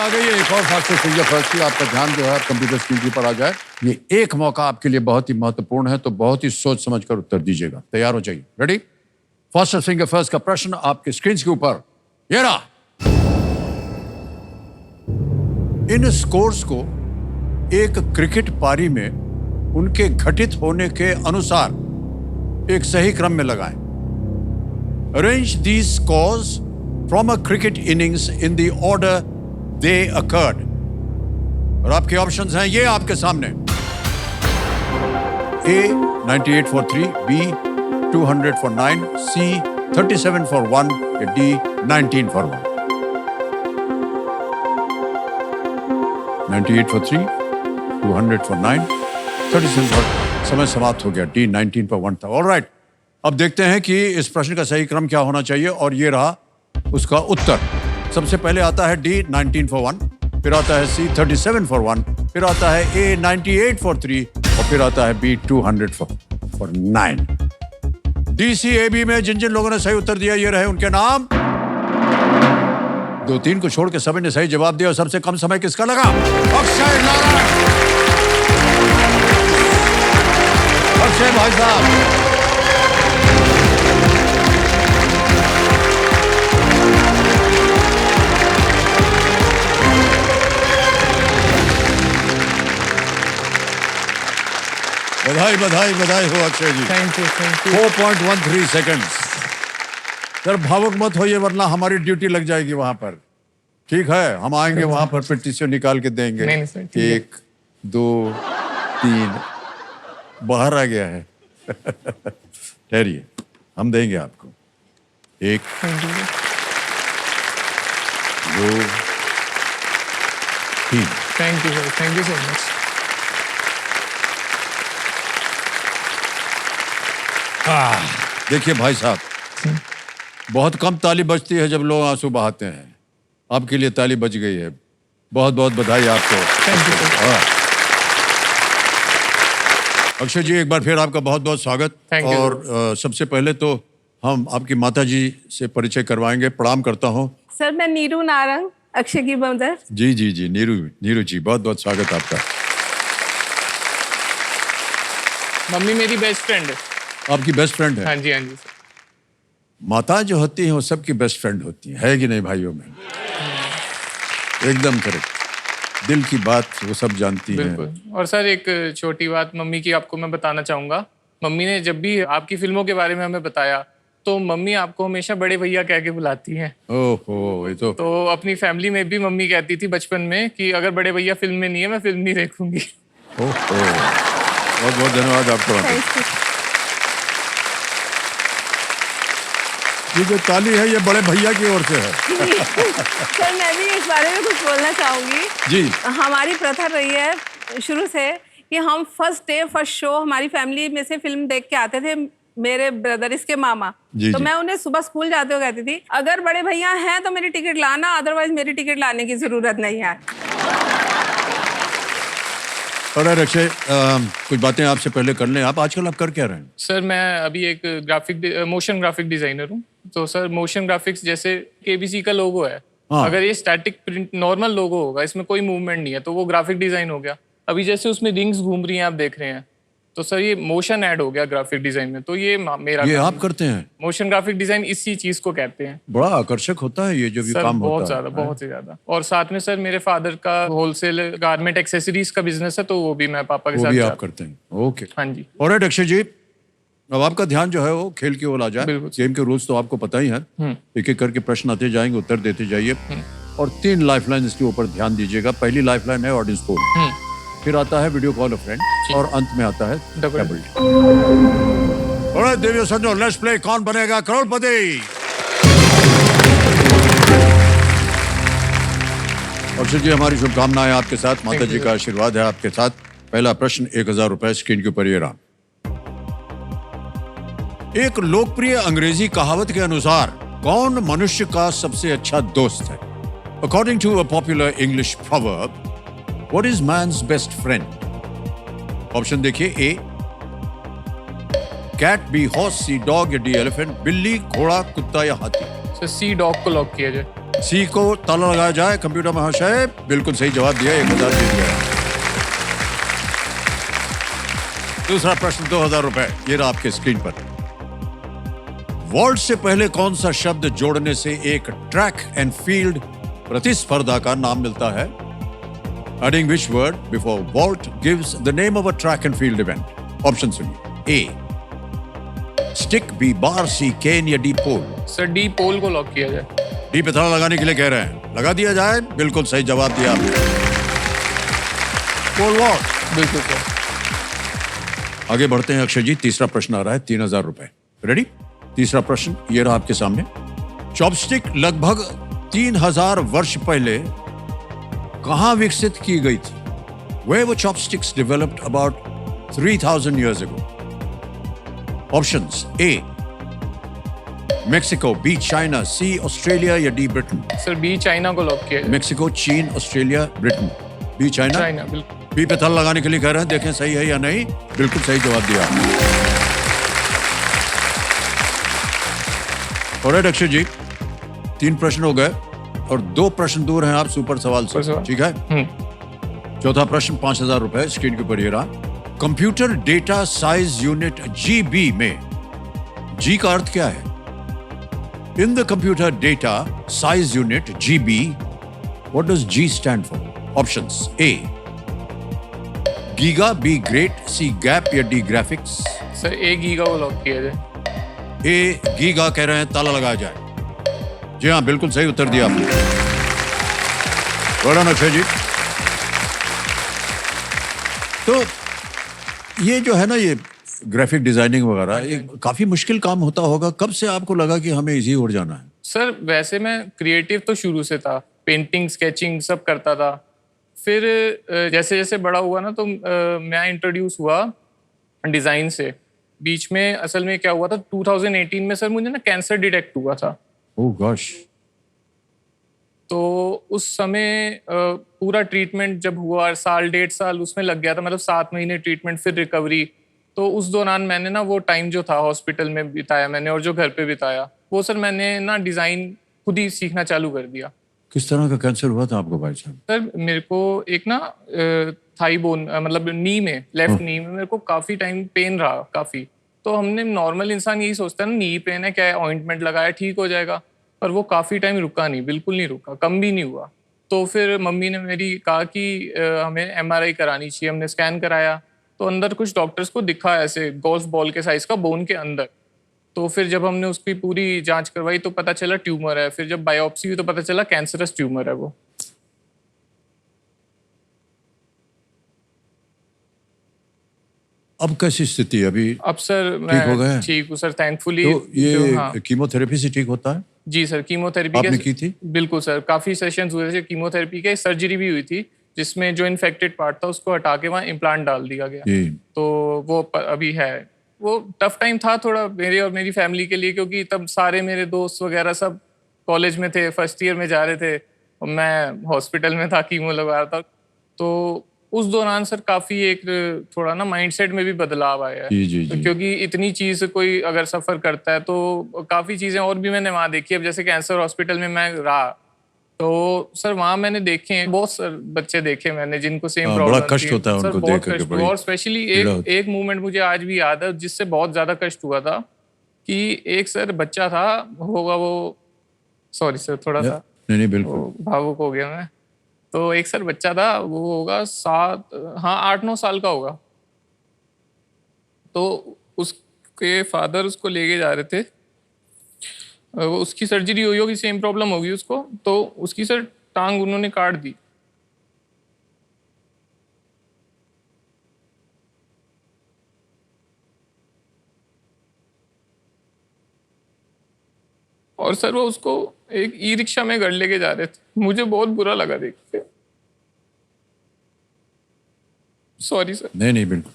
आ गई है एक और फास्ट फिंगर फर्स्ट की। आपका ध्यान जो है कंप्यूटर स्क्रीन पर आ जाए। ये एक मौका आपके लिए बहुत ही महत्वपूर्ण है, तो बहुत ही सोच समझकर उत्तर दीजिएगा। तैयार हो जाइए। रेडी? फास्ट फिंगर फर्स्ट का प्रश्न आपके स्क्रीन के ऊपर ये रहा। इन स्कोर्स को एक क्रिकेट पारी में उनके घटित होने के अनुसार एक सही क्रम में लगाएं। Arrange these scores from a cricket innings in the order they occurred. और आपके ऑप्शंस हैं ये आपके सामने। A 98 for 3, B 200 for 9, C 37 for 1, या D 19 for 1। 98 for 3, 200 for 9, 37 for। समय समाप्त हो गया। D 19 पर 1 था। ऑलराइट, अब देखते हैं कि इस प्रश्न का सही क्रम क्या होना चाहिए, और ये रहा उसका उत्तर। सबसे पहले आता है D 19 for 1, फिर आता है C 37 for 1, फिर आता है A 98 for 3, और फिर आता है B 200 for 9। DCAB में जिन जिन लोगों ने सही उत्तर दिया ये रहे उनके नाम। 2-3 को छोड़ के सभी ने सही जवाब दिया। और सबसे कम समय किसका लगा? अक्षय नारायण। अक्षय भाई साहब, बधाई बधाई बधाई हो Akshay ji. Thank you 4.13 seconds. Sir भावुक मत होइए वरना हमारी ड्यूटी लग जाएगी वहां पर। ठीक है, हम आएंगे वहां पर, फिर टिश्यू निकाल के देंगे। नहीं सर, ठीक है। 1 2 3 बाहर आ गया है। ठहरिए, हम देंगे आपको। 1 2 3। Thank you sir, thank you so much. देखिए भाई साहब, बहुत कम ताली बजती है जब लोग आंसू बहाते हैं। आपके लिए ताली बज गई है। बहुत बहुत बधाई आपको। Thank you sir. Akshay ji, एक बार फिर आपका बहुत बहुत स्वागत। Thank you. और सबसे पहले तो हम आपकी माता जी से परिचय करवाएंगे। प्रणाम करता हूँ। सर मैं नीरू नारंग, अक्षय की मदर। जी जी जी, नीरू जी, बहुत बहुत स्वागत आपका। मम्मी मेरी बेस्ट फ्रेंड है। आपकी बेस्ट फ्रेंड है? हाँ जी सर। माता जो होती हैं वो सबकी बेस्ट फ्रेंड होती है कि नहीं भाइयों में? एकदम करेक्ट। दिल की बात वो सब जानती हैं। बिल्कुल। और सर एक छोटी बात मम्मी की आपको मैं बताना चाहूँगा। मम्मी ने जब भी आपकी फिल्मों के बारे में हमें बताया तो मम्मी आपको हमेशा बड़े भैया कह के बुलाती हैं। ओहो, ये तो अपनी फैमिली में भी मम्मी कहती थी बचपन में कि अगर बड़े भैया फिल्म में नहीं है मैं फिल्म नहीं देखूंगी। ओहो, बहुत बहुत धन्यवाद आपको। ये जो ताली है ये बड़े भैया की ओर से है। सर मैं भी इस बारे में कुछ बोलना चाहूंगी। जी। हमारी प्रथा रही है शुरू से कि हम फर्स्ट डे फर्स्ट शो हमारी फैमिली में से फिल्म देख के आते थे। मेरे ब्रदर, इसके मामा, जी, तो जी। मैं उन्हें सुबह स्कूल जाते हुए कहती थी अगर बड़े भैया हैं तो मेरी टिकट लाना, अदरवाइज मेरी टिकट लाने की जरूरत नहीं है। और अक्षय, कुछ बातें आपसे पहले कर लें। आप आजकल आप कर क्या रहे हैं? सर मैं अभी एक मोशन ग्राफिक डिजाइनर हूँ। तो सर मोशन ग्राफिक्स जैसे केबीसी का लोगो है। हाँ। अगर ये स्टैटिक प्रिंट नॉर्मल लोगो होगा, इसमें कोई मूवमेंट नहीं है, तो वो ग्राफिक डिजाइन हो गया। अभी जैसे उसमें रिंग्स घूम रही हैं आप देख रहे हैं, तो सर ये मोशन ऐड हो गया ग्राफिक डिजाइन में। तो ये मेरा ये काम आप है। करते हैं? मोशन ग्राफिक डिजाइन इसी चीज को कहते हैं। बड़ा आकर्षक होता है ये जो भी सर काम बहुत होता ज्यादा, है। बहुत ही ज्यादा। और साथ में सर मेरे फादर का होलसेल गारमेंट एक्सेसरीज का बिजनेस है, तो वो भी मैं पापा के वो साथ भी आप जाता करते हैं? ओके। हाँ जी। और अक्षय जी, अब आपका ध्यान जो है वो खेल की ओर आ जाए। बिल्कुल। गेम के रूल्स तो आपको पता ही है। एक एक करके प्रश्न आते जाएंगे, उत्तर देते जाइए। और 3 लाइफलाइन इसके ऊपर ध्यान दीजिएगा। पहली लाइफलाइन है ऑडियंस पोल, फिर आता है वीडियो कॉल अ फ्रेंड, और अंत में आता है डबल। ऑलराइट देवियो संजो, लेट्स प्ले कौन बनेगा करोड़पति। अक्षय जी, हमारी शुभकामनाएं आपके साथ, माता जी का आशीर्वाद है आपके साथ। पहला प्रश्न 1000 रुपए स्क्रीन के ऊपर ये रहा। एक लोकप्रिय अंग्रेजी कहावत के अनुसार कौन मनुष्य का सबसे अच्छा दोस्त है? According to a popular English proverb, what is man's best friend? Option देखिए। A cat, B horse, C dog, या डी एलिफेंट। बिल्ली, घोड़ा, कुत्ता या हाथी? तो सी डॉग को लॉक किया जाए। सी को ताला लगाया जाए। कंप्यूटर महाशय बिल्कुल सही जवाब दिया, 1000 जीत गया। दूसरा प्रश्न 2000 रुपए, ये रहा आपके स्क्रीन पर। वॉल्ट से पहले कौन सा शब्द जोड़ने से एक ट्रैक एंड फील्ड प्रतिस्पर्धा का नाम मिलता है? Adding which word before vault gives the name of a track and field event? Option सुनिए। A stick, B bar, C केन या D पोल? सर डी पोल को लॉक किया जाए। डी पे ताला लगाने के लिए कह रहे हैं, लगा दिया जाए। बिल्कुल सही जवाब दिया आपने, पोल वॉल्ट। बिल्कुल सर। आगे बढ़ते हैं अक्षय जी, तीसरा प्रश्न आ रहा है, 3000 रुपए। रेडी? तीसरा प्रश्न ये रहा आपके सामने। चॉपस्टिक लगभग 3000 वर्ष पहले कहां विकसित की गई थी? Where were chopsticks developed about 3000 years ago? Options: A Mexico, B China, C Australia या D Britain? Sir B China को लॉक किया जाए। मेक्सिको, चीन, Australia, Britain. B China? China बिल्कुल। बी पे ताला लगाने के लिए कह रहे हैं, देखें सही है या नहीं। बिल्कुल सही जवाब दिया। ऑलराइट अक्षय जी, 3 प्रश्न हो गए और 2 प्रश्न दूर हैं आप सुपर सवाल से। सवाल। ठीक है। चौथा प्रश्न 5000 रुपए, स्क्रीन के ऊपर ये रहा। Computer data size unit GB में जी का अर्थ क्या है? In the computer data size unit GB, what does G stand for? Options: A giga, B great, C gap या D graphics? Sir A giga को लॉक किया जाए। ए giga कह रहे हैं, ताला लगाया जाए। जी हाँ, बिल्कुल सही उत्तर दिया आपने। वेल डन अक्षय जी। तो ये जो है ना, ये ग्राफिक डिजाइनिंग वगैरह, ये काफी मुश्किल काम होता होगा। कब से आपको लगा कि हमें इजी हो जाना है? सर वैसे मैं क्रिएटिव तो शुरू से था, पेंटिंग स्केचिंग सब करता था। फिर जैसे जैसे बड़ा हुआ ना, तो मैं इंट्रोड्यूस हुआ डिज़ाइन से। बीच में असल में क्या हुआ था, 2018 में सर मुझे ना कैंसर डिटेक्ट हुआ था। ओह गॉश। तो उस समय पूरा ट्रीटमेंट जब हुआ, साल 1.5 साल उसमें लग गया था, मतलब 7 महीने ट्रीटमेंट, फिर रिकवरी। तो उस दौरान मैंने ना वो टाइम जो था हॉस्पिटल में बिताया मैंने, और जो घर पे बिताया, वो सर मैंने ना डिज़ाइन खुद ही सीखना चालू कर दिया। किस तरह का कैंसर हुआ था आपको भाई साहब? सर मेरे को एक ना थाई बोन, मतलब नी में, लेफ्ट नी में मेरे को काफ़ी टाइम पेन रहा काफ़ी। तो हमने, नॉर्मल इंसान यही सोचता है ना, नी पेन है, क्या है, ऑइंटमेंट लगाया ठीक हो जाएगा। पर वो काफ़ी टाइम रुका नहीं, बिल्कुल नहीं रुका, कम भी नहीं हुआ। तो फिर मम्मी ने मेरी कहा कि हमें MRI करानी चाहिए। हमने स्कैन कराया तो अंदर कुछ डॉक्टर्स को दिखा ऐसे गोल्फ बॉल के साइज का बोन के अंदर। तो फिर जब हमने उसकी पूरी जांच करवाई तो पता चला ट्यूमर है। फिर जब बायोप्सी हुई तो पता चला कैंसरस ट्यूमर है वो। अब कैसी स्थिति है अभी? अब सर ठीक हो गए? मैं ठीक हूँ सर, थैंकफुली। तो ये कीमोथेरेपी से ठीक होता है? जी सर, कीमोथेरेपी आपने की थी? बिल्कुल सर, काफ़ी सेशंस हुए थे कीमोथेरेपी के। सर्जरी भी हुई थी, जिसमें जो इन्फेक्टेड पार्ट था उसको हटा के वहाँ इम्प्लांट डाल दिया गया। जी। तो वो अभी है। वो टफ टाइम था थोड़ा मेरे और मेरी फैमिली के लिए, क्योंकि तब सारे मेरे दोस्त वगैरह सब कॉलेज में थे, फर्स्ट ईयर में जा रहे थे, और मैं हॉस्पिटल में था, कीमो लगा रहा था। तो उस दौरान सर काफ़ी एक थोड़ा ना माइंडसेट में भी बदलाव आया है। जी जी जी। क्योंकि इतनी चीज़ कोई अगर सफ़र करता है तो काफ़ी चीज़ें और भी मैंने वहाँ देखी। अब जैसे कैंसर हॉस्पिटल में मैं रहा, तो सर वहाँ मैंने देखे हैं बहुत सारे बच्चे देखे मैंने जिनको सेम प्रॉब्लम बड़ा कष्ट होता है उनको देख करके, बड़ी और स्पेशली एक मूवमेंट मुझे आज भी याद है जिससे बहुत ज़्यादा कष्ट हुआ था। कि एक सर बच्चा था, होगा वो, सॉरी सर थोड़ा सा नहीं बिल्कुल भावुक हो गया मैं। तो एक सर बच्चा था, वो होगा 8-9 साल का होगा। तो उसके फादर उसको लेके जा रहे थे, उसकी सर्जरी हुई होगी, सेम प्रॉब्लम होगी उसको, तो उसकी सर टांग उन्होंने काट दी। और सर वो उसको एक ई-रिक्शा में घर लेके जा रहे थे। मुझे बहुत बुरा लगा देख के, सॉरी सर। नहीं बिल्कुल।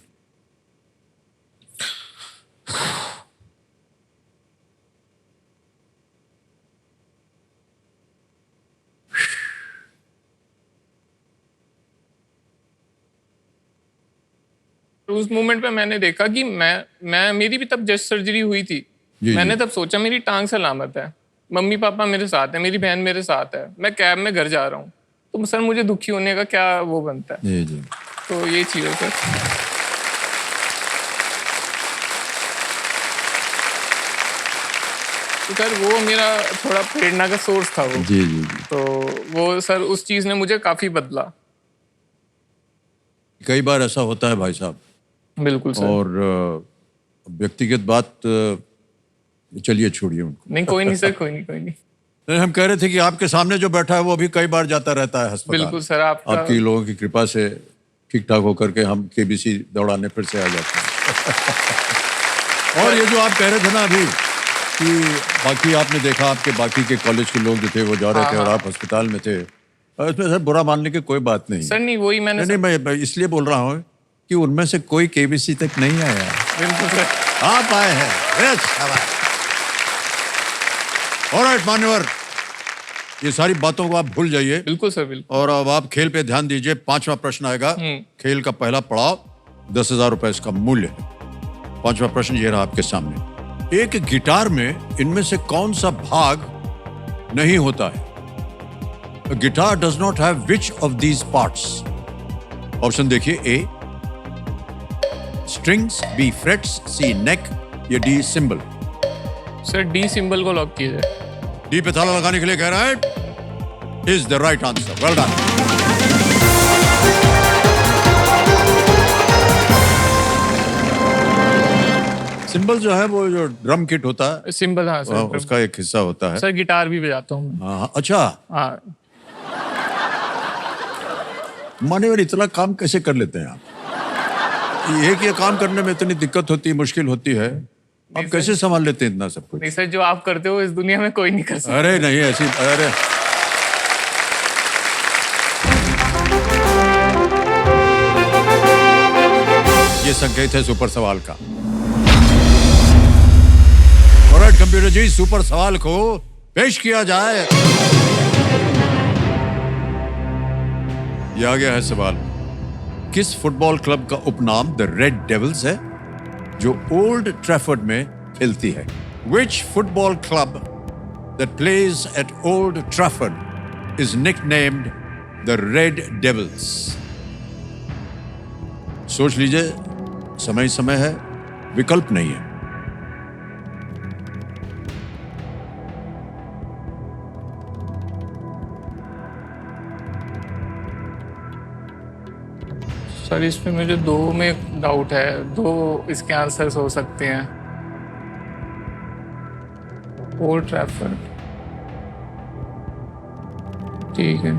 उस मोमेंट पे मैंने देखा कि मैं मेरी भी तब जस्ट सर्जरी हुई थी। मैंने तब सोचा मेरी टांग सलामत है, मम्मी पापा मेरे साथ है, मेरी बहन मेरे साथ है, मैं कैब में घर जा रहा हूँ, तो सर मुझे दुखी होने का क्या वो बनता है? जी जी। तो ये चीज़ है सर। तो सर वो मेरा थोड़ा प्रेरणा का सोर्स था वो। जी जी जी। तो वो सर उस चीज़ ने मुझे काफ़ी बदला। कई बार ऐसा होता है भाई साहब, बिल्कुल सर। और व्यक्तिगत बात चलिए छोड़िए उनको। नहीं कोई नहीं सर, कोई नहीं, कोई नहीं। नहीं, हम कह रहे थे कि आपके सामने जो बैठा है वो भी कई बार जाता रहता है अस्पताल। बिल्कुल सर, आपकी लोगों की कृपा से ठीक ठाक होकर के हम केबीसी दौड़ाने फिर से आ जाते हैं। और ये जो आप कह रहे थे ना अभी कि बाकी आपने देखा आपके बाकी के कॉलेज के लोग जो थे वो जा रहे थे और आप अस्पताल में थे, और इसमें सर बुरा मानने की कोई बात नहीं। सर नहीं, वही मैंने नहीं, मैं इसलिए बोल रहा हूँ कि उनमें से कोई केबीसी तक नहीं आया। बिल्कुल सर। आप आए हैं। यस, ऑलराइट मान्यवर, ये सारी बातों को आप भूल जाइए बिल्कुल सर, बिल्कुल। और अब आप खेल पे ध्यान दीजिए। 5वां प्रश्न आएगा। खेल का पहला पड़ाव 10,000 रुपए इसका मूल्य है। 5वां प्रश्न ये रहा आपके सामने। एक गिटार में इनमें से कौन सा भाग नहीं होता है? A guitar does not have which of these parts? Option देखिए, ए स्ट्रिंग्स, बी फ्रेट्स, सी नेक, या D symbol. Sir D symbol को लॉक कीजिए। डी पे ताला लगाने के लिए कह रहा है, is the right answer. Well done. Symbol जो है वो जो ड्रम किट होता है, सिंबल, हाँ सर, उसका एक हिस्सा होता है। सर गिटार भी बजाता हूँ मैं। हाँ, अच्छा, हाँ मान्यवर इतना काम कैसे कर लेते हैं आप? ये काम करने में इतनी दिक्कत होती है, मुश्किल होती है, आप कैसे संभाल लेते हैं इतना सब कुछ? नहीं सर, जो आप करते हो इस दुनिया में कोई नहीं कर सकता। अरे नहीं ऐसी, अरे ये संकेत है सुपर सवाल का। ऑलराइट कंप्यूटर जी, सुपर सवाल को पेश किया जाए। ये आ गया है सवाल। किस फुटबॉल क्लब का उपनाम द रेड डेविल्स है जो ओल्ड ट्रैफर्ड में खेलती है? Which football club that plays at Old Trafford is nicknamed the Red Devils? सोच लीजिए, समय है, विकल्प नहीं है। सर इसमें मुझे दो में डाउट है, दो इसके आंसर्स हो सकते हैं। ओल्ड ट्रैफर्ड, ठीक है।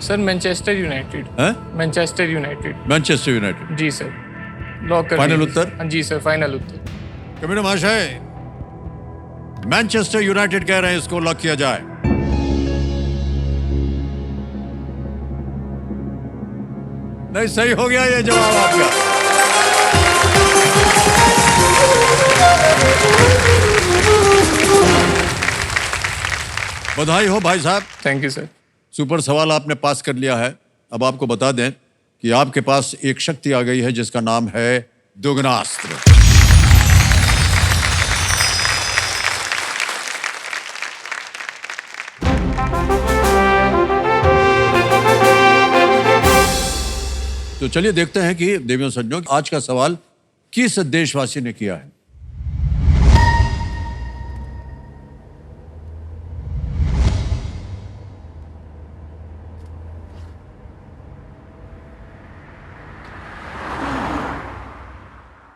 Sir Manchester United. Manchester United. Manchester United, जी सर, लॉक कर फाइनल दीजिए। उत्तर? हाँ जी सर, फाइनल उत्तर। कमिश्नर महाशय, मैनचेस्टर यूनाइटेड कह रहे हैं, इसको लॉक किया जाए। नहीं, सही हो गया ये जवाब आपका। बधाई हो भाई साहब, थैंक यू सर। सुपर सवाल आपने पास कर लिया है। अब आपको बता दें कि आपके पास एक शक्ति आ गई है जिसका नाम है दुगनास्त्र। तो चलिए देखते हैं कि देवियों सज्जनों, आज का सवाल किस देशवासी ने किया है।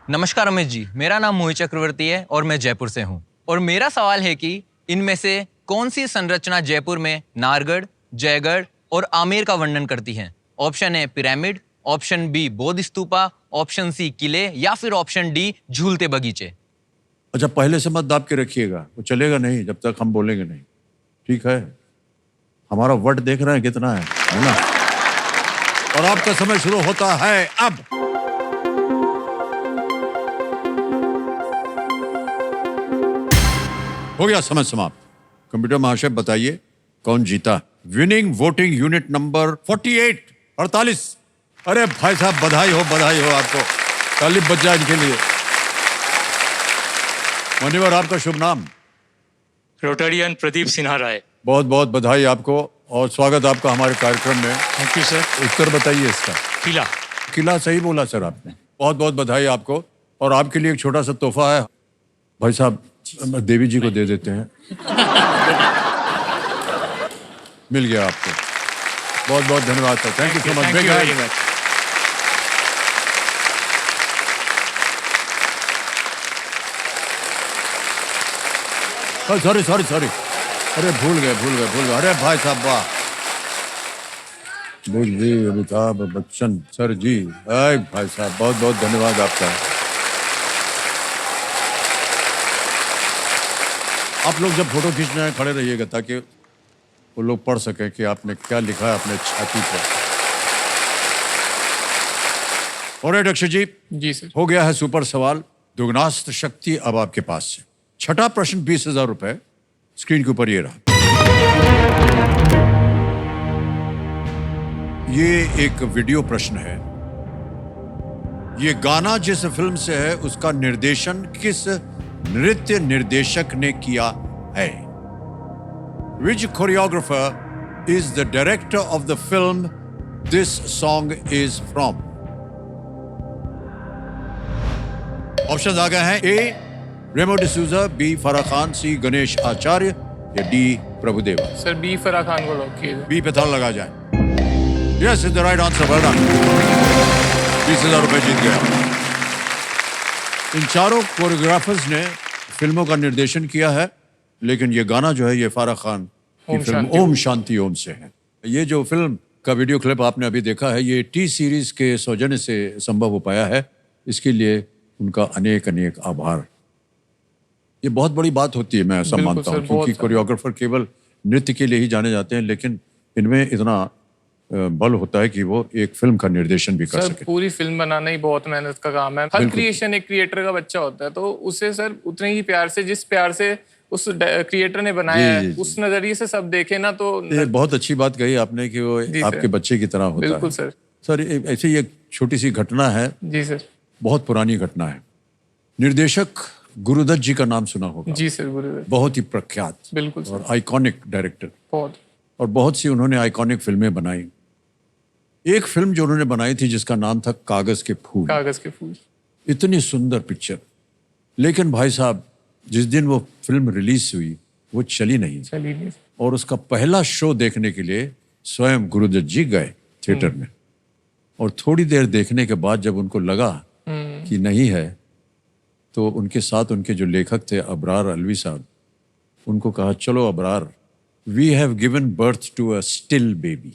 नमस्कार रमेश जी, मेरा नाम मोहित चक्रवर्ती है और मैं जयपुर से हूं। और मेरा सवाल है कि इनमें से कौन सी संरचना जयपुर में नारगढ़, जयगढ़ और आमेर का वर्णन करती है? Option A pyramid, option B बौद्ध स्तूपा, ऑप्शन सी किले, या फिर ऑप्शन डी झूलते बगीचे। अच्छा, पहले से मत दाब के रखिएगा, वो चलेगा नहीं जब तक हम बोलेंगे नहीं, ठीक है? हमारा वट देख रहे हैं कितना है ना? और आपका समय शुरू होता है अब। हो गया समय समाप्त। कंप्यूटर महाशय बताइए कौन जीता? Winning voting unit number 48। अरे भाई साहब, बधाई हो आपको। ताली बज जाए इनके लिए। मान्यवर आपका शुभ नाम? रोटेरियन प्रदीप सिन्हा राय। बहुत बहुत बधाई आपको और स्वागत आपका हमारे कार्यक्रम में। Thank you sir. उत्तर बताइए इसका। किला। किला सही बोला सर आपने। बहुत बहुत बधाई आपको और आपके लिए एक छोटा सा तोहफा है भाई साहब, देवी जी को दे देते हैं। मिल गया आपको। बहुत बहुत धन्यवाद sir. Thank you so much. Thank you very much. Sorry sorry sorry, अरे भूल गए। अरे भाई साहब वाह, जी अमिताभ बच्चन सर जी। अरे भाई साहब बहुत बहुत धन्यवाद आपका। आप लोग जब फोटो खींचने आए खड़े रहिएगा ताकि वो लोग पढ़ सकें कि आपने क्या लिखा है अपने छाती पर। और अक्षय जी, जी सर। हो गया है सुपर सवाल। दुगनास्त्र शक्ति अब आपके पास से। छठा प्रश्न 20,000 रुपए स्क्रीन के ऊपर ये रहा। ये एक वीडियो प्रश्न है। ये गाना जिस फिल्म से है उसका निर्देशन किस नृत्य निर्देशक ने किया है? Which choreographer is the director of the film this song is from? Option आ गए हैं। A Remo D'Souza, B Farah Khan, C Ganesh Acharya या D Prabhudeva. Sir B Farah Khan को लॉक कीजिए। बी पे ताला लगा जाए। Yes is the right answer. Well done. 20,000 रुपए जीत गया। इन चारों कोरियोग्राफर्स ने फिल्मों का निर्देशन किया है, लेकिन ये गाना जो है ये फराह खान की ओम फिल्म शांति ओम शांति ओम से है। ये जो फिल्म का वीडियो क्लिप आपने अभी देखा है ये टी सीरीज के सौजन्य से संभव हो पाया है। इसके लिए उनका अनेक अनेक आभार। ये बहुत बड़ी बात होती है, मैं ऐसा बिल्कुल मानता सर, हूँ, क्योंकि बहुत कोरियोग्राफर केवल नृत्य के लिए ही जाने जाते हैं, लेकिन इनमें इतना बल होता है कि वो एक फिल्म का निर्देशन भी कर सर सके। पूरी फिल्म बनाना ही बहुत मेहनत का काम है। हर बिल्कुल। क्रिएशन एक क्रिएटर का बच्चा होता है, तो उसे सर उतने ही प्यार से, जिस प्यार से उस क्रिएटर ने बनाया जी, है, जी, उस नजरिए से सब देखे ना तो ये बहुत अच्छी बात कही आपने कि वो जी आपके सर। बच्चे की तरह होता है। बिल्कुल सर। सर ऐसे ही एक छोटी सी घटना है, जी सर। बहुत पुरानी घटना है। निर्देशक गुरुदत्त जी का नाम सुना होगा। जी सर गुरुदेव। बहुत ही प्रख्यात बिल्कुल सर। और आइकॉनिक डायरेक्टर, बहुत। और बहुत सी उन्होंने आइकॉनिक फिल्में बनाई। एक फिल्म जो उन्होंने बनाई थी जिसका नाम था कागज के फूल। कागज के फूल। इतनी सुंदर पिक्चर, लेकिन भाई साहब जिस दिन वो फिल्म रिलीज हुई वो चली नहीं, चलिए नहीं। और उसका पहला शो देखने के लिए स्वयं गुरुदत्त जी गए थिएटर में, और थोड़ी देर देखने के बाद जब उनको लगा कि नहीं है, तो उनके साथ उनके जो लेखक थे अबरार अलवी साहब, उनको कहा चलो Abrar, we have given birth to a still baby.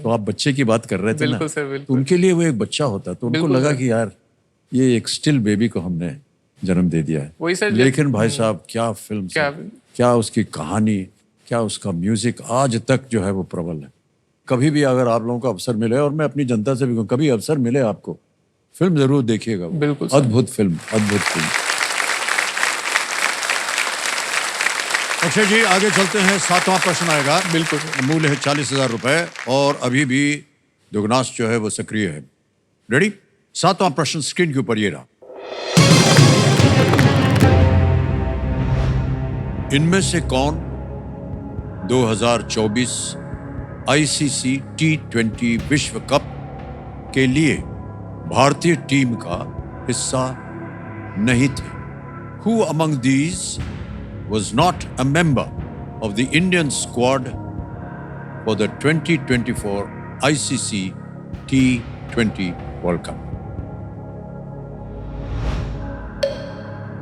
तो आप बच्चे की बात कर रहे थे ना, बिल्कुल सर, बिल्कुल। तो उनके लिए वो एक बच्चा होता, तो उनको बिल्कुल लगा सर। कि यार ये एक स्टिल बेबी को हमने जन्म दे दिया है। वही सर। लेकिन भाई साहब क्या फिल्म, क्या उसकी कहानी, क्या उसका म्यूजिक आज तक जो है वो प्रबल है। कभी भी अगर आप लोगों को अवसर मिले, और मैं अपनी जनता से भी कहूँ, कभी अवसर मिले आपको, फिल्म जरूर देखिएगा। बिल्कुल सर। अद्भुत फिल्म, अद्भुत फिल्म। अक्षय जी आगे चलते हैं। 7वां प्रश्न आएगा। बिल्कुल सर। मूल्य है 40,000 रुपए और अभी भी दुगनास जो है वो सक्रिय है। रेडी? 7वां प्रश्न स्क्रीन के ऊपर ये रहा। इनमें से कौन 2024 आईसीसी T20 विश्व कप के लिए भारतीय टीम का हिस्सा नहीं थे? Who among these was not a member of the Indian squad for the 2024 ICC T20 World Cup?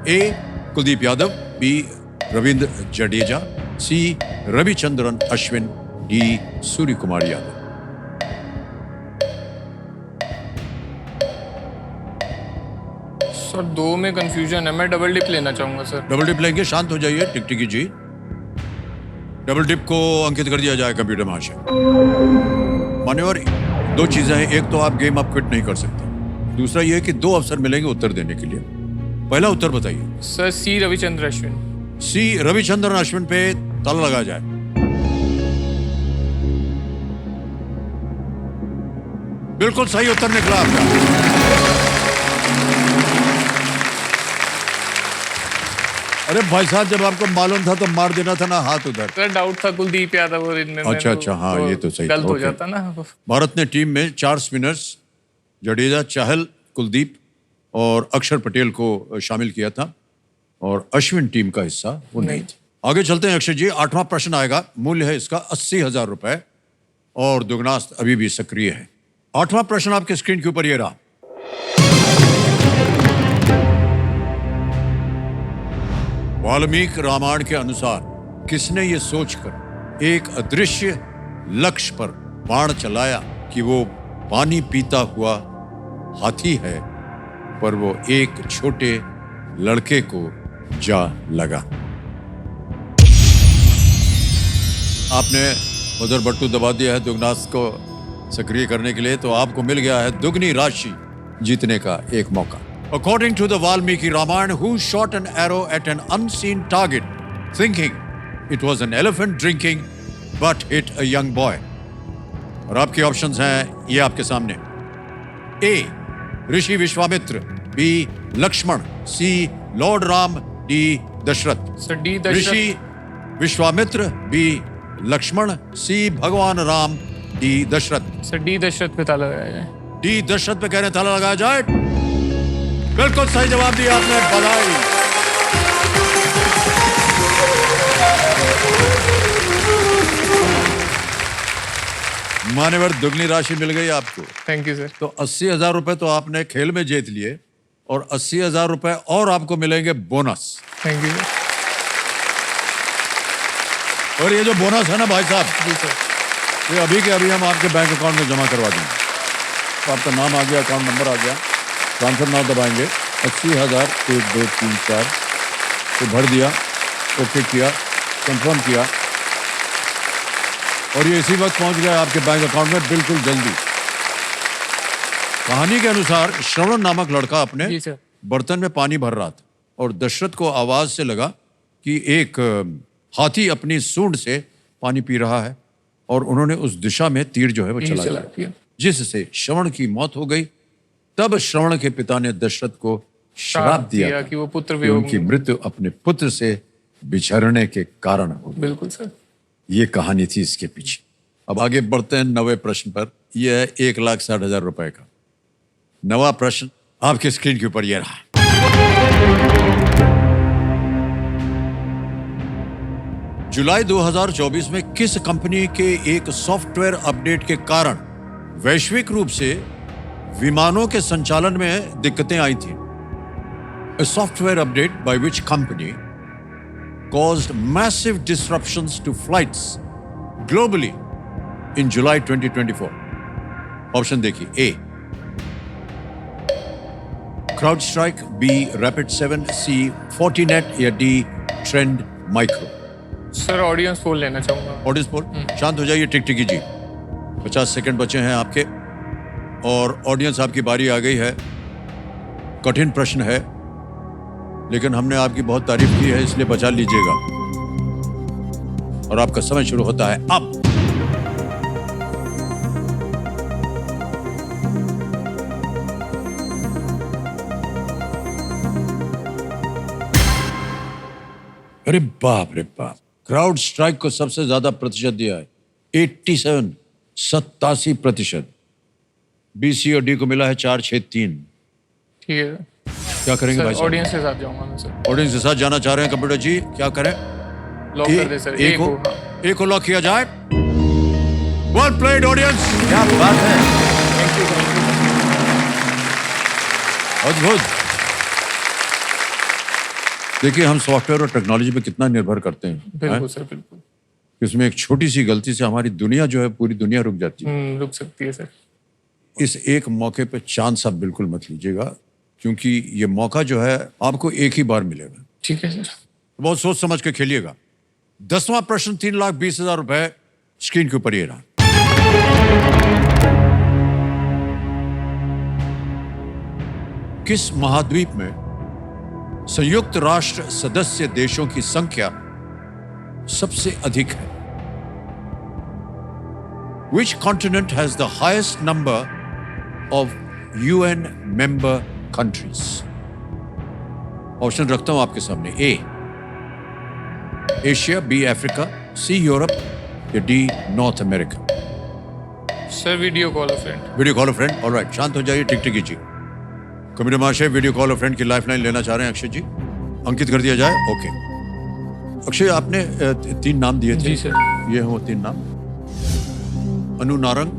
A. Kuldeep Yadav, B. Ravindra Jadeja, C. Ravichandran Ashwin, D. Surya Kumar Yadav. Sir दो में कंफ्यूजन है, मैं डबल डिप लेना चाहूंगा सर। डबल डिप लेंगे? शांत हो जाइए टिकटिकी जी। डबल डिप को अंकित कर दिया जाए कंप्यूटर महाशय। मान्यवर, दो चीजें हैं। एक तो आप गेम आप क्विट नहीं कर सकते, दूसरा ये है कि दो अवसर मिलेंगे उत्तर देने के लिए। पहला उत्तर बताइए। सर सी रविचंद्र अश्विन। सी रविचंद्रन अश्विन पे ताला लगा जाए। बिल्कुल सही उत्तर निकला आपका। अरे भाई साहब, जब आपको मालूम था तो मार देना था ना हाथ उधर। सर डाउट था कुलदीप यादव और इनमें। अच्छा, अच्छा, हाँ, ये तो सही था, गलत हो ओके। जाता ना। भारत ने टीम में 4 स्पिनर्स जडेजा, चाहल, कुलदीप और अक्षर पटेल को शामिल किया था और अश्विन टीम का हिस्सा वो नहीं थी। आगे चलते हैं अक्षय जी। 8वां प्रश्न आएगा, मूल्य है इसका 80,000 रुपए और दुगनास्त अभी भी सक्रिय है। 8वां प्रश्न आपके स्क्रीन के ऊपर ये रहा। वाल्मीकि रामायण के अनुसार किसने ये सोचकर एक अदृश्य लक्ष्य पर बाण चलाया कि वो पानी पीता हुआ हाथी है, पर वो एक छोटे लड़के को जा लगा। आपने उधर बट्टू दबा दिया है दुगनास्त को सक्रिय करने के लिए, तो आपको मिल गया है दुगनी राशि जीतने का एक मौका। According to the Valmiki Ramayana, who shot an arrow at an unseen target, thinking it was an elephant drinking, but hit a young boy? और आपके ऑप्शंस हैं ये आपके सामने। A. Rishi Vishwamitra, B. Lakshman, C. Lord Ram, D. Dashrath. Sir D Dashrath. Rishi Vishwamitra, B. Lakshman, C. भगवान Ram, D. Dashrath. Sir D Dashrath पे ताला लगाया जाए। D. दशरथ पे कह रहे हैं ताला लगाया जाए। बिल्कुल सही जवाब दिया आपने, बधाई। मान्यवर, दुगनी राशि मिल गई आपको। Thank you sir. तो 80,000 रुपए तो आपने खेल में जीत लिए और 80,000 रुपए और आपको मिलेंगे बोनस। Thank you sir. और ये जो बोनस है ना भाई साहब, जी सर। ये अभी के अभी हम आपके बैंक अकाउंट में जमा करवा देंगे। तो आपका नाम आ गया, अकाउंट नंबर आ गया, ट्रांसफर नाउ दबाएंगे। 80,000 1 2 3 4 तो भर दिया, ओके किया, कंफर्म किया और ये इसी वक्त पहुंच गया आपके बैंक अकाउंट में बिल्कुल जल्दी। कहानी के अनुसार श्रवण नामक लड़का अपने जी सर। बर्तन में पानी भर रहा था और दशरथ को आवाज से लगा कि एक हाथी अपनी सूंड से पानी पी रहा है और उन्होंने उस दिशा में तीर जो है वो चला दिया, जिससे श्रवण की मौत हो गई। तब श्रवण के पिता ने दशरथ को श्राप दिया कि वो पुत्र कि वियोग उनकी मृत्यु अपने पुत्र से बिछड़ने के कारण हो। बिल्कुल सर। ये कहानी थी इसके पीछे। अब आगे बढ़ते हैं 9वें प्रश्न पर। यह है 1,60,000 रुपए का 9वां प्रश्न आपके स्क्रीन के ऊपर यह रहा। जुलाई 2024 में किस कंपनी के एक सॉफ्टवेयर अपडेट के कारण वैश्विक रूप से विमानों के संचालन में दिक्कतें आई थी? A software update by which company caused massive disruptions to flights globally in July 2024? Option देखिए। A. CrowdStrike, B. Rapid7, C. Fortinet या D. Trend Micro? Sir audience poll लेना चाहूंगा। Audience poll. शांत हो जाइए टिकटिकी जी। 50 सेकंड बचे हैं आपके और ऑडियंस आपकी बारी आ गई है। कठिन प्रश्न है लेकिन हमने आपकी बहुत तारीफ की है, इसलिए बचा लीजिएगा। और आपका समय शुरू होता है अब। अरे बाप रे बाप, क्राउड स्ट्राइक को सबसे ज्यादा प्रतिशत दिया है 87%। बी, सी और डी को मिला है 4, 6, 3। ठीक है क्या करेंगे भाई सर। साहब? ऑडियंस के साथ जाऊंगा मैं सर। ऑडियंस के साथ जाना चाह रहे हैं कंप्यूटर जी, क्या करें? लॉक कर दे सर। ए को लॉक किया जाए। वेल प्लेड ऑडियंस, क्या बात है, अद्भुत। देखिए हम सॉफ्टवेयर और टेक्नोलॉजी पे कितना निर्भर करते हैं। बिल्कुल सर, बिल्कुल। इसमें एक छोटी सी गलती से हमारी दुनिया जो है, पूरी दुनिया रुक जाती है। रुक सकती है सर। इस एक मौके पे चांस आप बिल्कुल मत लीजिएगा, क्योंकि ये मौका जो है आपको एक ही बार मिलेगा। ठीक है सर। बहुत सोच समझ के खेलिएगा। 10वां प्रश्न 3,20,000 रुपए स्क्रीन के ऊपर ये रहा। किस महाद्वीप में संयुक्त राष्ट्र सदस्य देशों की संख्या सबसे अधिक है? Which continent has the highest number of UN member countries? Option रखता हूं आपके सामने। A. Asia, B Africa, C Europe या D North America? Sir video call a friend. Video call a friend. Alright, शांत हो जाइए, टिकटिकी जी। कबीर महाशय वीडियो कॉल अ फ्रेंड की लाइफलाइन लेना चाह रहे हैं अक्षय जी, अंकित कर दिया जाए। ओके अक्षय, आपने 3 नाम दिए थे। जी सर। ये हैं वो 3 नाम, अनु नारंग,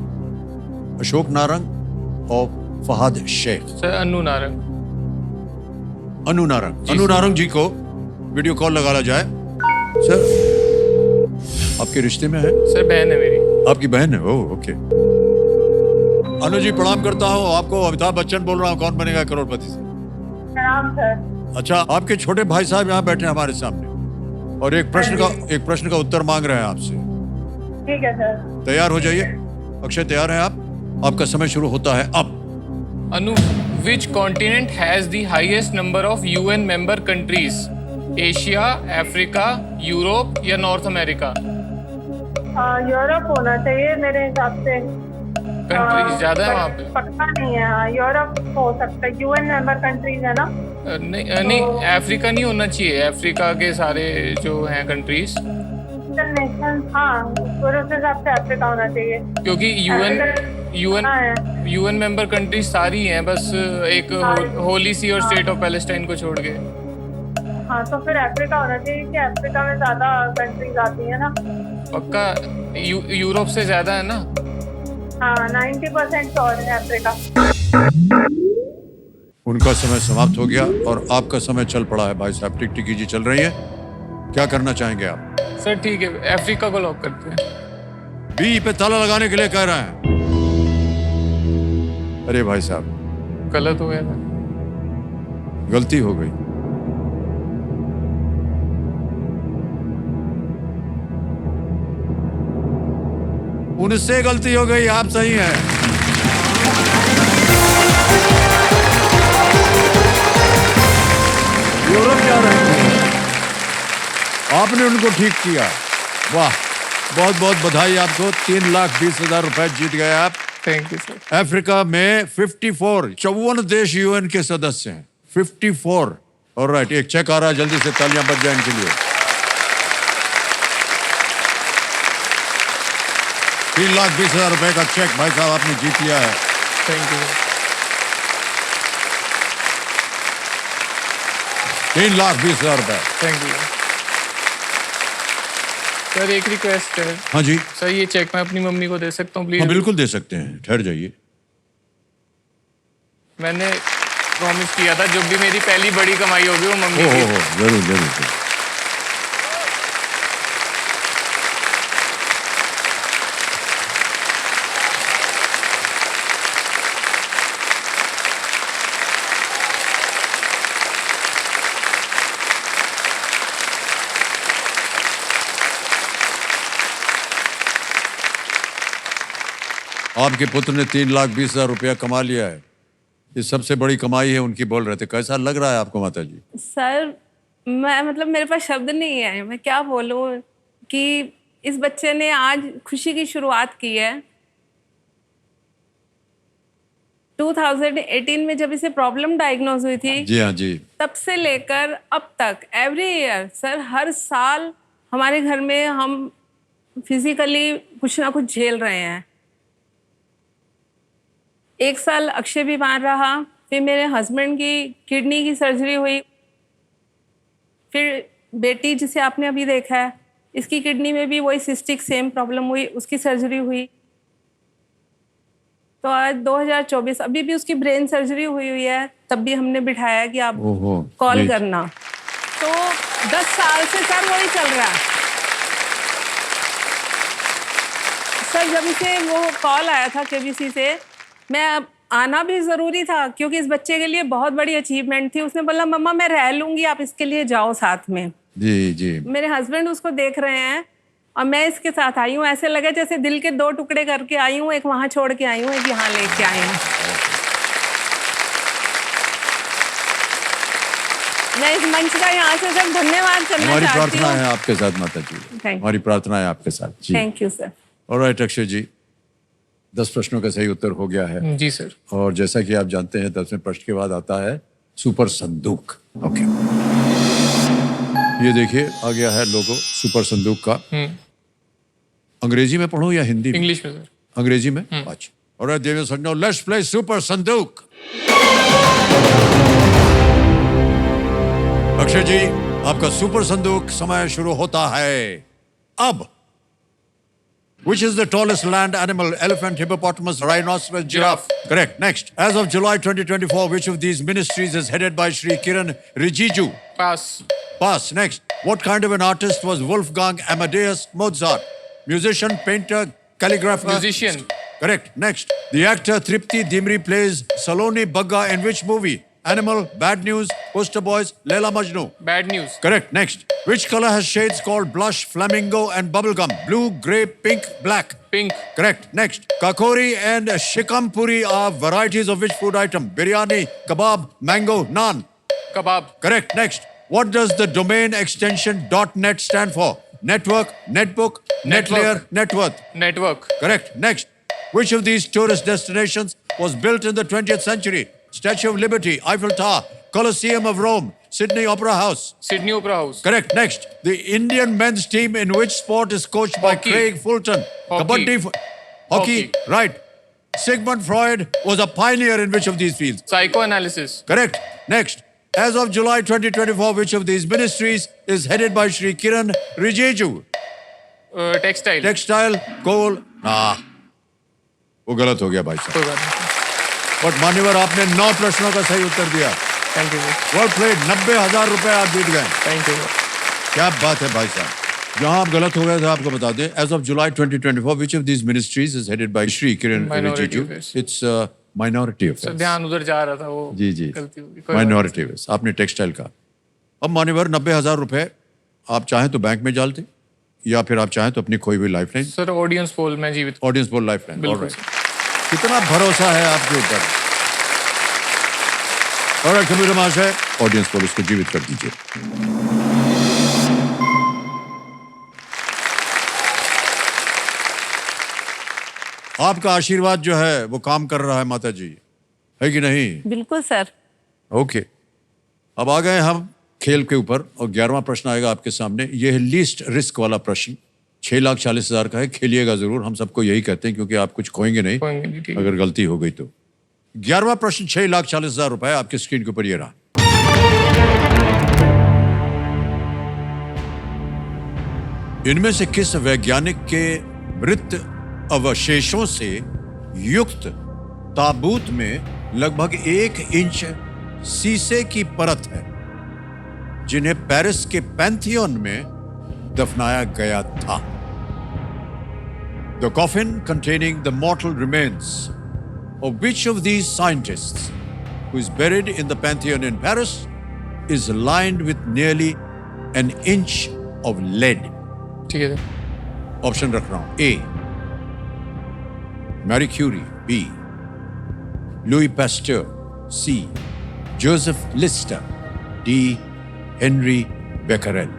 अशोक नारंग और फहाद शेख। सर अनु नारंग। अनु नारंग। जी अनु सर। नारंग जी को वीडियो कॉल लगाया जाए। सर आपके रिश्ते में है? सर बहन है मेरी। आपकी बहन है? Oh okay. अनु जी प्रणाम करता हूँ आपको, अमिताभ बच्चन बोल रहा हूँ, कौन बनेगा करोड़पति से। प्रणाम सर। अच्छा, आपके छोटे भाई साहब यहाँ बैठे हैं हमारे सामने और एक प्रश्न का उत्तर मांग रहे हैं आपसे। ठीक है सर। तैयार हो जाइए। अक्षय तैयार हैं आप? आपका समय शुरू होता है अब। अनु, which continent has the highest number of UN member countries? Asia, Africa, Europe या नॉर्थ अमेरिका? यूरोप होना चाहिए मेरे हिसाब से। कंट्रीज ज्यादा है वहाँ पे। पक्का नहीं है। हाँ, यूरोप हो सकता है। यूएन मेंबर कंट्रीज है ना? नहीं, अफ्रीका नहीं होना चाहिए। अफ्रीका के सारे जो हैं कंट्रीज, इंटरनेशनल, हाँ पूरे उस हिसाब से अफ्रीका होना चाहिए। क्योंकि यूएन मेंबर कंट्रीज सारी हैं, बस एक होली सी और स्टेट ऑफ पैलेस्टाइन को छोड़ के। हाँ तो फिर अफ्रीका होना चाहिए कि अफ्रीका में ज्यादा कंट्रीज आती है ना। पक्का यूरोप से ज्यादा है ना? हाँ 90% श्योर है अफ्रीका। उनका समय समाप्त हो गया और आपका समय चल पड़ा है भाई साहब। टिकटिकी जी चल रही है, क्या करना चाहेंगे आप? सर ठीक है, अफ्रीका को लॉक करते हैं। बी पे ताला लगाने के लिए कह रहे हैं। अरे भाई साहब, गलत हो गया था। गलती हो गई। उनसे गलती हो गई, आप सही हैं। यूरोप जा रहे थे, आपने उनको ठीक किया। वाह, बहुत बहुत बधाई आपको। 3,20,000 रुपए जीत गए आप। Thank you sir. अफ्रीका में 54 देश यूएन के सदस्य हैं। 54। ऑलराइट, एक चेक आ रहा है, जल्दी से तालियां बज जाए इनके लिए। 3,20,000 रुपए का चेक भाई साहब आपने जीत लिया है। Thank you. 3,20,000 रुपए। Thank you sir. एक रिक्वेस्ट है। हाँ जी। सर ये चेक मैं अपनी मम्मी को दे सकता हूँ प्लीज? हाँ बिल्कुल दे सकते हैं, ठहर जाइए। मैंने प्रॉमिस किया था जब भी मेरी पहली बड़ी कमाई होगी वो मम्मी की। जरूर जरूर जरूर। आपके पुत्र ने 3,20,000 रुपया कमा लिया है। ये सबसे बड़ी कमाई है उनकी, बोल रहे थे। कैसा लग रहा है आपको माता जी? सर मैं मतलब मेरे पास शब्द नहीं है, मैं क्या बोलूं कि इस बच्चे ने आज खुशी की शुरुआत की है। 2018 में जब इसे प्रॉब्लम डायग्नोज हुई थी, जी हाँ जी, तब से लेकर अब तक एवरी ईयर सर, हर साल हमारे घर में हम फिजिकली कुछ ना कुछ झेल रहे हैं। एक साल अक्षय बीमार रहा, फिर मेरे हस्बैंड की किडनी की सर्जरी हुई, फिर बेटी जिसे आपने अभी देखा है, इसकी किडनी में भी वही सिस्टिक सेम प्रॉब्लम हुई, उसकी सर्जरी हुई। तो आज 2024 अभी भी उसकी ब्रेन सर्जरी हुई है, तब भी हमने बिठाया कि आप कॉल करना। तो 10 साल से सर वही चल रहा है। सर जब इसे वो कॉल आया था केबीसी से, मैं आना भी ज़रूरी था क्योंकि इस बच्चे के लिए बहुत बड़ी अचीवमेंट थी। उसने बोला मम्मा मैं रह लूँगी, आप इसके लिए जाओ साथ में। जी जी। मेरे हस्बैंड उसको देख रहे हैं और मैं इसके साथ आई हूँ। ऐसे लगे जैसे दिल के 2 टुकड़े करके आई हूँ, एक वहाँ छोड़ के आई हूँ, एक यहाँ लेके आई हूँ। मैं इस मंच का यहाँ से सर धन्यवाद करना हमारी चाहती प्रार्थना हूँ। है आपके साथ माता जी, Thank हमारी प्रार्थना है आपके साथ जी। Thank you sir. Alright Akshay ji, 10 प्रश्नों का सही उत्तर हो गया है। जी सर। और जैसा कि आप जानते हैं 10वें प्रश्न के बाद आता है सुपर संदूक। ओके, ये देखिए आ गया है लोगो सुपर संदूक का। अंग्रेजी में पढ़ूं या हिंदी में? इंग्लिश में सर। अंग्रेजी में? अच्छा। Alright there sir, now let's play super संदूक। अक्षय जी, आपका सुपर संदूक समय शुरू होता है अब। Which is the tallest land animal? Elephant, hippopotamus, rhinoceros, giraffe. Correct. Next. As of July 2024, which of these ministries is headed by Shri Kiran Rijiju? Pass. Pass. Next. What kind of an artist was Wolfgang Amadeus Mozart? Musician, painter, calligrapher? Musician. Correct. Next. The actor Tripti Dimri plays Saloni Bagga in which movie? Animal, Bad News, Poster Boys, Leila Majnu. Bad news. Correct. Next. Which color has shades called blush, flamingo, and bubblegum? Blue, grey, pink, black. Pink. Correct. Next. Kakori and shikampuri are varieties of which food item? Biryani, kebab, mango, naan. Kebab. Correct. Next. What does the domain extension .net stand for? Network, netbook, netlayer, net worth. Network. Correct. Next. Which of these tourist destinations was built in the 20th century? Statue of Liberty, Eiffel Tower, Colosseum of Rome, Sydney Opera House. Sydney opera house. Correct. Next. The Indian men's team in which sport is coached by Hockey. Craig Fulton? Hockey. Kabaddi. Hockey. Right. Sigmund Freud was a pioneer in which of these fields? Psycho analysis. Correct. Next. As of July 2024, which of these ministries is headed by Shri Kiran Rijiju? Textile. Textile, coal. Nah. वो गलत हो गया भाई साहब। कोई बात नहीं। But मान्यवर, आपने 9 प्रश्नों का सही उत्तर दिया। Thank you sir. Well played. 90,000 रुपए आप जीत गए। Thank you. क्या बात है भाई साहब। जहां आप गलत हो गए थे आपको बता दें। As of July 2024, which of these ministries is headed by Shri Kiran Minority Rijiju? affairs. It's minority sir affairs. ध्यान उधर जा रहा था वो। जी जी, गलती होगी। कोई बात माइनॉरिटी affairs। आपने टेक्सटाइल का। अब मान्यवर 90,000 रुपए आप चाहें तो बैंक में डाल दें या फिर आप चाहें तो अपनी खोई हुई लाइफलाइन। नहीं। सर ऑडियंस पोल में जीवित। ऑडियंस बोल लाइफलाइन। बिल्कुल कितना भरोसा है आपके ऊपर। और कंप्यूटर महाशय, ऑडियंस पोल इसको जीवित कर दीजिए। आपका आशीर्वाद जो है वो काम कर रहा है माता जी, है कि नहीं? बिल्कुल सर। ओके। अब आ गए हम खेल के ऊपर और 11वां प्रश्न आएगा आपके सामने। यह है लीस्ट रिस्क वाला प्रश्न। 6,40,000 का है। खेलिएगा जरूर, हम सबको यही कहते हैं क्योंकि आप कुछ खोएंगे नहीं खोएंगे नहीं, ठीक है। अगर गलती हो गई तो। 11वां प्रश्न 6,40,000 रुपए आपके स्क्रीन के ऊपर ये रहा। इनमें से किस वैज्ञानिक के मृत अवशेषों से युक्त ताबूत में लगभग 1 इंच शीशे की परत है जिन्हें पेरिस के पैंथियन में दफनाया गया था? The coffin containing the mortal remains of which of these scientists who is buried in the Pantheon in Paris is lined with nearly an inch of lead? ठीक है सर। ऑप्शन रख रहा हूं। A Marie Curie, B Louis Pasteur, C Joseph Lister, D Henri Becquerel.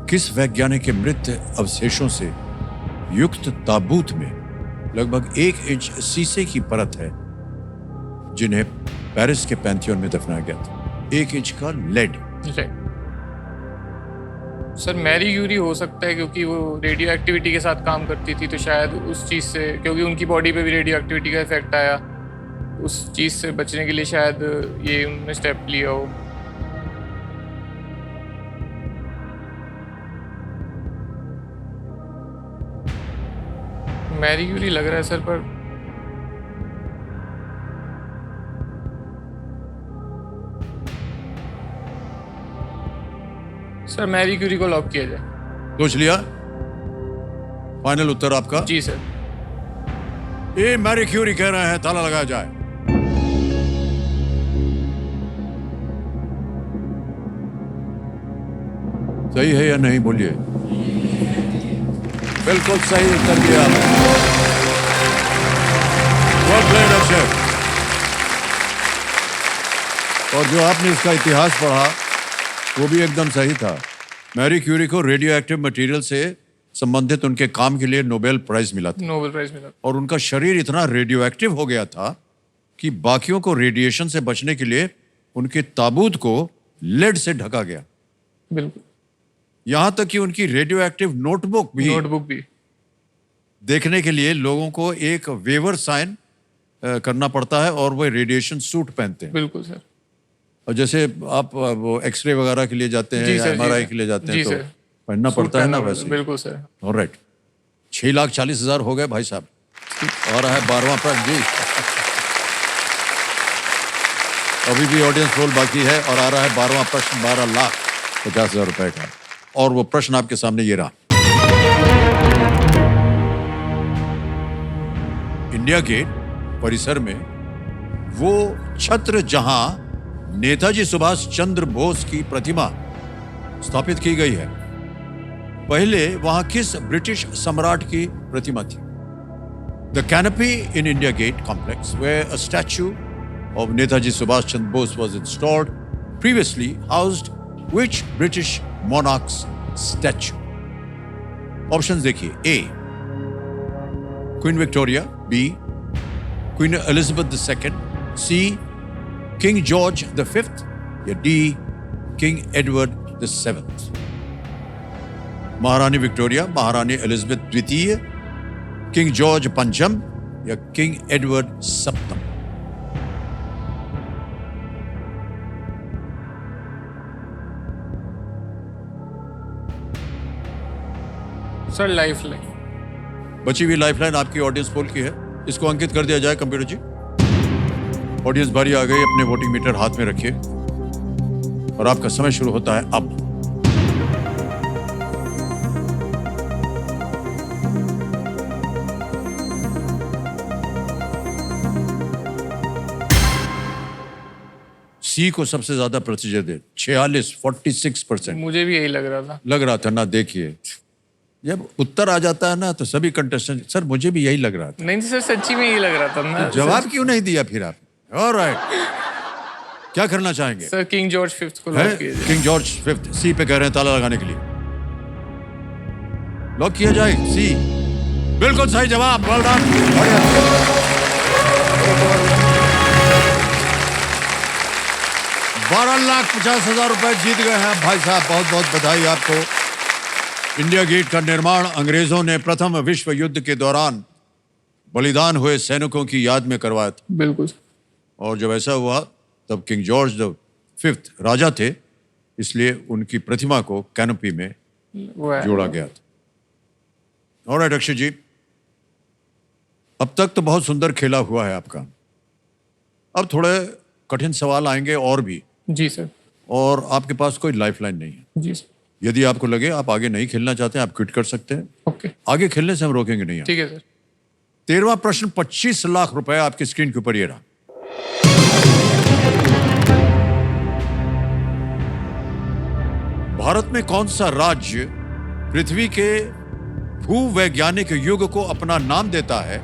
किस वैज्ञानिक के मृत अवशेषों से युक्त ताबूत में लगभग 1 इंच शीशे की परत है जिन्हें पेरिस के पैंथियन में दफनाया गया था? 1 इंच का lead. Right. Sir Marie Curie हो सकता है क्योंकि वो रेडियो एक्टिविटी के साथ काम करती थी, तो शायद उस चीज़ से, क्योंकि उनकी बॉडी पे भी रेडियो एक्टिविटी का इफेक्ट आया, उस चीज़ से बचने के लिए शायद ये उन्होंने स्टेप लिया हो। मैरी क्यूरी लग रहा है सर, पर सर मैरी क्यूरी को लॉक किया जाए। सोच लिया? फाइनल उत्तर आपका? जी सर। ये मैरी क्यूरी कह रहे हैं, ताला लगाया जाए। सही है या नहीं बोलिए? बिल्कुल सही उत्तर दिया आपने। Well played, Akshay. और जो आपने इसका इतिहास पढ़ा वो भी एकदम सही था। मैरी क्यूरी को रेडियो एक्टिव मटेरियल से संबंधित उनके काम के लिए नोबेल प्राइज मिला था नोबेल प्राइज मिला। और उनका शरीर इतना रेडियो एक्टिव हो गया था कि बाकियों को रेडिएशन से बचने के लिए उनके ताबूत को लेड से ढका गया। बिल्कुल। यहां तक कि उनकी रेडियो एक्टिव नोटबुक भी नोटबुक भी। देखने के लिए लोगों को एक वेवर साइन करना पड़ता है और वो रेडिएशन सूट पहनते हैं। बिल्कुल सर। और जैसे आप वो एक्सरे वगैरह के लिए जाते हैं जी या सर, जी एमआरआई सर। के लिए जाते हैं जी तो सर। पहनना सूट पड़ता है ना पहनना वैसे। बिल्कुल सर। ऑलराइट, 6,40,000 हो गए भाई साहब। आ रहा है 12वां प्रश्न जी। अभी भी ऑडियंस पोल बाकी है और आ रहा है 12वां प्रश्न 12,50,000 रुपए का। और वो प्रश्न आपके सामने ये रहा। इंडिया गेट परिसर में वो छत्र जहां नेताजी सुभाष चंद्र बोस की प्रतिमा स्थापित की गई है, पहले वहां किस ब्रिटिश सम्राट की प्रतिमा थी? The canopy in India Gate complex where a statue of Netaji Subhash Chandra Bose was installed previously housed which British monarch's statue? Options देखिए। A Queen Victoria, B Queen Elizabeth II, C King George V या D King Edward VII। महारानी Victoria, महारानी Elizabeth द्वितीय, King George पंचम या King Edward सप्तम। Sir lifeline. बची हुई लाइफलाइन आपकी ऑडियंस पोल की है, इसको अंकित कर दिया जाए कंप्यूटर जी। ऑडियंस बारी आ गई, अपने वोटिंग मीटर हाथ में रखिए और आपका समय शुरू होता है अब। सी को सबसे ज्यादा प्रतिशत दे, 46 मुझे भी यही लग रहा था। लग रहा था ना। देखिए जब उत्तर आ जाता है ना तो सभी कंटेस्टेंट, सर मुझे भी यही लग रहा था। नहीं सर, सच्ची में यही लग रहा था ना। जवाब क्यों नहीं दिया फिर आप? ऑलराइट, क्या करना चाहेंगे? सर किंग जॉर्ज V को लॉक कीजिए। किंग जॉर्ज V सी पे कह रहे हैं ताला लगाने के लिए। लॉक किया जाए सी। बिल्कुल सही जवाब, वेल डन। 12,50,000 रुपए जीत गए हैं भाई साहब, बहुत बहुत बधाई आपको। इंडिया गेट का निर्माण अंग्रेजों ने प्रथम विश्व युद्ध के दौरान बलिदान हुए सैनिकों की याद में करवाया था। बिल्कुल। और जब ऐसा हुआ तब किंग जॉर्ज V राजा थे, इसलिए उनकी प्रतिमा को कैनोपी में वो है। जोड़ा गया था। ऑलराइट अक्षय जी, अब तक तो बहुत सुंदर खेला हुआ है आपका। अब थोड़े कठिन सवाल आएंगे और भी, जी सर। और आपके पास कोई लाइफलाइन नहीं है। जी सर। यदि आपको लगे आप आगे नहीं खेलना चाहते हैं, आप क्विट कर सकते हैं। ओके आगे खेलने से हम रोकेंगे नहीं। ठीक है सर। 13वां प्रश्न 25 लाख रुपए आपकी स्क्रीन के ऊपर ये रहा। भारत में कौन सा राज्य पृथ्वी के भूवैज्ञानिक युग को अपना नाम देता है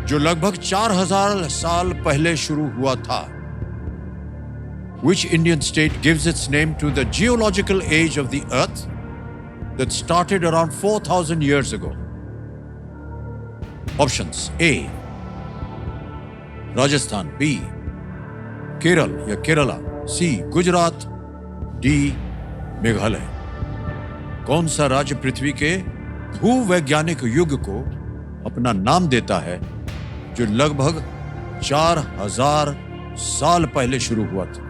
जो लगभग 4,000 साल पहले शुरू हुआ था? Which Indian state gives its name to the geological age of the earth that started around 4,000 years ago? Options: A Rajasthan, B Kerala या केरला, C गुजरात, D मेघालय। कौन सा राज्य पृथ्वी के भूवैज्ञानिक युग को अपना नाम देता है जो लगभग 4,000 साल पहले शुरू हुआ था?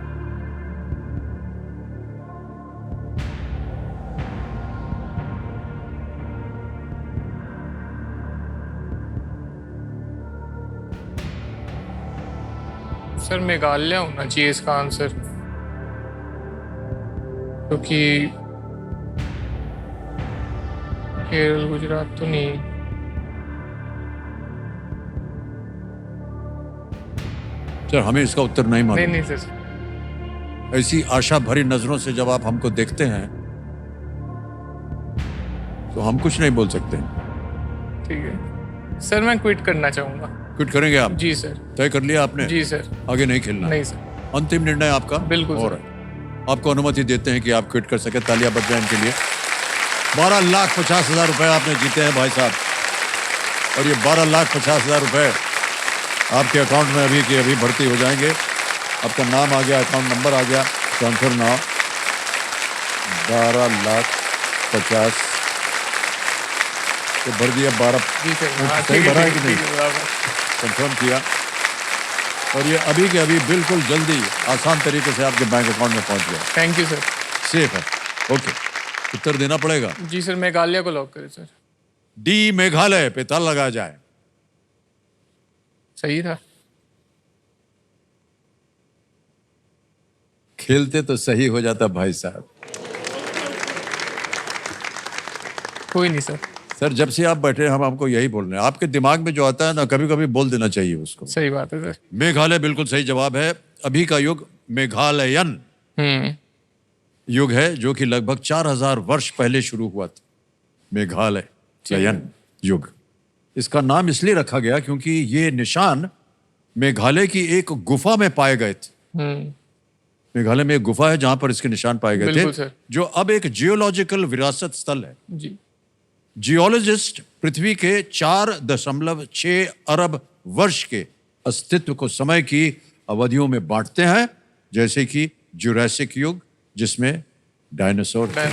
सर मेघालय होना चाहिए इसका आंसर, क्योंकि केरल गुजरात तो नहीं। सर हमें इसका उत्तर नहीं नहीं मालूम। नहीं सर। ऐसी आशा भरी नजरों से जब आप हमको देखते हैं तो हम कुछ नहीं बोल सकते। ठीक है सर, मैं क्विट करना चाहूंगा। क्विट करेंगे आप? जी सर। तय कर लिया आपने? जी सर। आगे नहीं खेलना? नहीं सर। अंतिम निर्णय आपका? बिल्कुल सर। और आपको अनुमति देते हैं कि आप क्विट कर सके। तालियां बज जाएं इनके लिए। 12,50,000 रुपए आपने जीते हैं भाई साहब, और ये 12,50,000 रुपए आपके अकाउंट में अभी के अभी भर्ती हो जाएंगे। आपका नाम आ गया, अकाउंट नंबर आ गया, ट्रांसफर नाउ 12,50,000 तो भर दिया 12। जी सर, हाँ, सही ठीक है, भरा है ठीक कि है, नहीं? ठीक है, बराबर। कंफर्म किया और ये अभी के अभी बिल्कुल जल्दी आसान तरीके से आपके बैंक अकाउंट में पहुंच गया। Thank you sir. सेफ है। ओके, उत्तर देना पड़ेगा। जी सर, मेघालय को लॉक करें सर। डी मेघालय पे ताला लगाया जाए। सही था। खेलते तो सही हो जाता भाई साहब। कोई नहीं सर। सर जब से आप बैठे हम आपको यही बोल रहे हैं, आपके दिमाग में जो आता है ना कभी कभी बोल देना चाहिए उसको। सही बात है सर। मेघालय बिल्कुल सही जवाब है। अभी का युग मेघालयन युग है जो कि लगभग 4,000 वर्ष पहले शुरू हुआ था। मेघालयन युग, इसका नाम इसलिए रखा गया क्योंकि ये निशान मेघालय की एक गुफा में पाए गए थे। मेघालय में एक गुफा है जहां पर इसके निशान पाए गए बिल्कुल थे, सर। जो अब एक जियोलॉजिकल विरासत स्थल है। जी। जियोलॉजिस्ट पृथ्वी के 4.6 अरब वर्ष के अस्तित्व को समय की अवधियों में बांटते हैं, जैसे कि जुरासिक युग जिसमें डायनासोर थे,